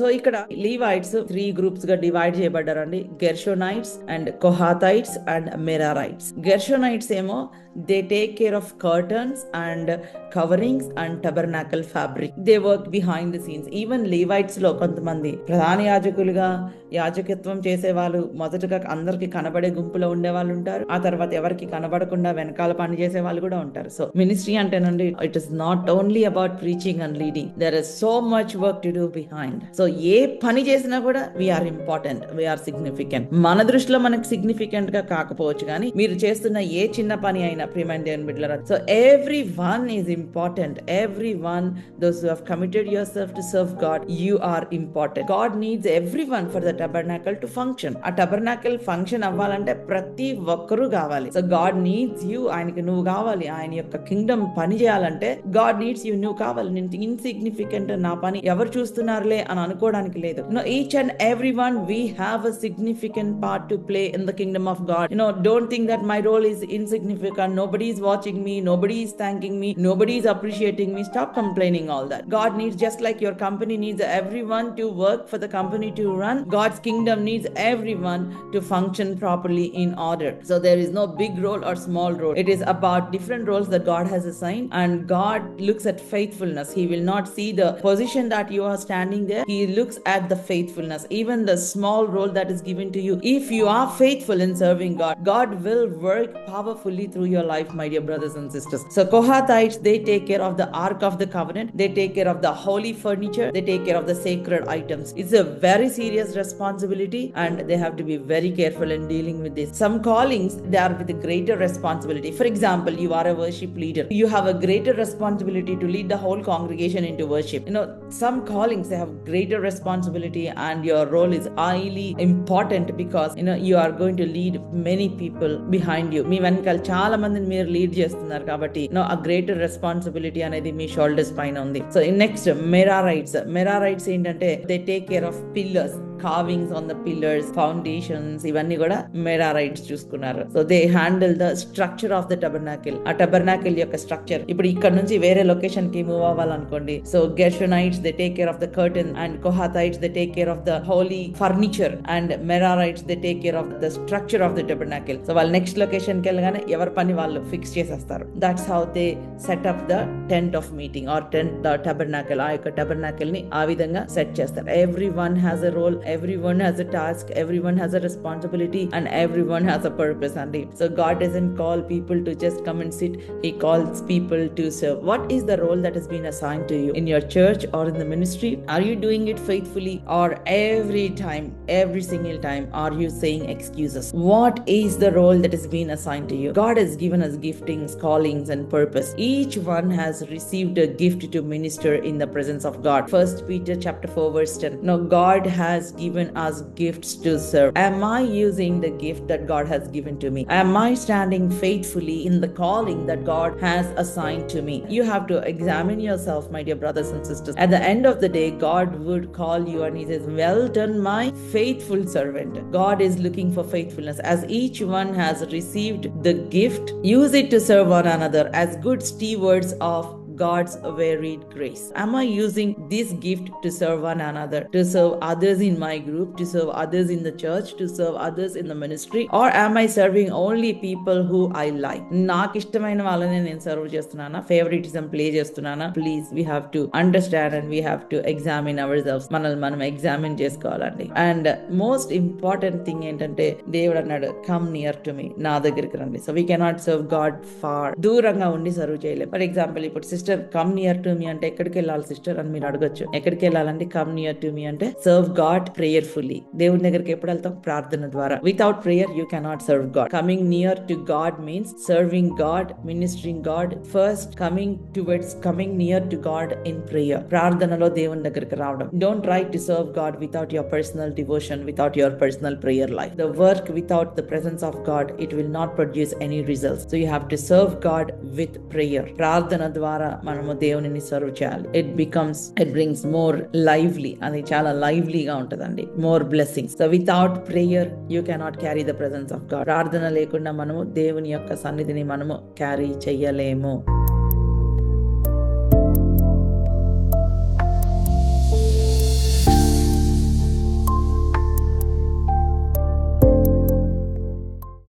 So ఇక్కడ Levites 3 groups గా divide చేయబడ్డారండి. Gershonites and Kohathites and Merarites. Gershonites ఏమో they take care of curtains and coverings and tabernacle fabric. They work behind the scenes. Even Levites లో కొంతమంది ప్రధాన యాజకులుగా యాజకత్వం చేసే వాళ్ళు మొదటగా అందరికి కనబడే గుంపులో ఉండే వాళ్ళు ఉంటారు. ఆ తర్వాత ఎవరికి కనబడకుండా వెనకాల పని చేసే వాళ్ళు కూడా ఉంటారు. సో మినిస్ట్రీ అంటేనండి, it is not only about preaching and leading. There is so much work to do behind. So ఏ పని చేసినా కూడా వీఆర్ ఇంపార్టెంట్, వీఆర్ సిగ్నిఫికెంట్. మన దృష్టిలో మనకు సిగ్నిఫికెంట్ గా కాకపోవచ్చు, కానీ మీరు చేస్తున్న ఏ చిన్న పని అయినా ప్రియమైన దేవుని బిడ్డలారా, so everyone is important. Everyone, those who have committed yourself to serve God, you are important. God needs everyone for the tabernacle to function. ఆ టబర్నాకల్ ఫంక్షన్ అవ్వాలంటే ప్రతి ఒక్కరూ కావాలి. So God needs you. ఆయనకి నువ్వు కావాలి. ఆయన యొక్క కింగ్డమ్ పని చేయాలంటే గాడ్ నీడ్స్ యూ. నువ్వు కావాలి. నేను ఇన్సిగ్నిఫికెంట్, నా పని ఎవరు చూస్తున్నారులే అని అనుకోవడానికి లేదు. Each and every one we have a significant part to play in the kingdom of God. Don't think that my role is insignificant. Nobody is watching me, nobody is thanking me, nobody is appreciating me. Stop complaining all that. God needs, just like your company needs everyone to work for the company to run, God's kingdom needs everyone to function properly in order. So there is no big role or small role. It is about different roles that God has assigned, and God looks at faithfulness. He will not see the position that you are standing there. He looks at the faithfulness. Even the small role that is given to you, if you are faithful in serving God, God will work powerfully through your life, my dear brothers and sisters. So Kohathites, they take care of the Ark of the Covenant, they take care of the holy furniture, they take care of the sacred items. It's a very serious responsibility, and they have to be very careful in dealing with this. Some callings, they are with a greater responsibility. For example, you are a worship leader, you have a greater responsibility to lead the whole congregation into worship. Some callings, they have greater responsibility, and your role is highly important because you are going to lead many people behind you. మీ వెనకాల చాలా మందిని మీరు lead చేస్తున్నారు కాబట్టి ఆ greater responsibility అనేది మీ shoulders పైన ఉంది. సో నెక్స్ట్ మెరారైట్స్ ఏంటంటే they take care of pillars, carvings on the pillars, foundations, ఇవన్నీ కూడా మెరారైట్స్ చూసుకున్నారు. So they handle the structure of the tabernacle. ఆ టబర్నాకిల్ యొక్క స్ట్రక్చర్ ఇప్పుడు ఇక్కడ నుంచి వేరే లొకేషన్ కి మూవ్ అవ్వాలనుకోండి. So Gershonites they take care of the curtain, and Kohathites they take care of the holy furniture, and Merarites they take care of the structure of the tabernacle. So వాళ్ళు next location కి వెళ్ళగానే ఎవరి పని వాళ్ళు fix చేసేస్తారు. That's how they set up the tent of meeting or tent the tabernacle. ఆ యొక్క tabernacle ని ఆ విధంగా సెట్ చేస్తారు. Everyone has a role, everyone has a task, everyone has a responsibility, and everyone has a purpose. And so God doesn't call people to just come and sit, he calls people to serve. What is the role that has been assigned to you in your church or in the ministry? Are you doing it faithfully, or every time, every single time are you saying excuses? What is the role that has been assigned to you? God has given us giftings, callings, and purpose. Each one has received a gift to minister in the presence of God. 1 Peter chapter 4 verse 10. Now God has given us gifts to serve. Am I using the gift that God has given to me? Am I standing faithfully in the calling that God has assigned to me? You have to examine yourself, my dear brothers and sisters. At the end of the day, God would call you and he says, well done, my faithful servant. God is looking for faithfulness. As each one has received the gift, use it to serve one another as good stewards of God's varied grace. Am I using this gift to serve one another, to serve others in my group, to serve others in the church, to serve others in the ministry, or am I serving only people who I like? నాకు ఇష్టమైన వాళ్ళని నేను serve చేస్తున్నానా, favouritism play చేస్తున్నానా? Please we have to understand and we have to examine our selfs. మనల్ని మనం examine చేసుకోవాలండి. And most important thing ఏంటంటే, దేవుడు అన్నాడు కమ్ నియర్ టు మీ, నా దగ్గరికి రండి. So we cannot serve God far, దూరంగా ఉండి సర్వ్ చేయలేం. ఫర్ ఎగ్జాంపుల్, ఇప్పుడు sister come near to me అంటే ఎక్కడికి వెళ్ళాలి సిస్టర్ అని మీరు అడగొచ్చు. ఎక్కడికి వెళ్ళాలంటే కమ్ నియర్ టు మీ అంటే సర్వ్ గాడ్ ప్రేయర్ఫుల్లీ. దేవుని దగ్గరికి ఎప్పుడు వెళ్తాం? ప్రార్థన ద్వారా. Without prayer you cannot serve God. Coming near to God means serving God, ministering God. First coming near to God in prayer. ప్రార్థనలో దేవుని దగ్గరికి రావడం. Don't try to serve God without your personal devotion, without your personal prayer life. The work without the presence of God, it will not produce any results. So you have to serve God with prayer. ప్రార్థన ద్వారా మనము దేవునిని serve చేయాలి. It brings more lively, అది చాలా లైవ్లీగా ఉంటదండి. More blessings. So without prayer you cannot carry the presence of God. ప్రార్థన లేకుండా మనము దేవుని యొక్క సన్నిధిని మనము క్యారీ చెయ్యలేము.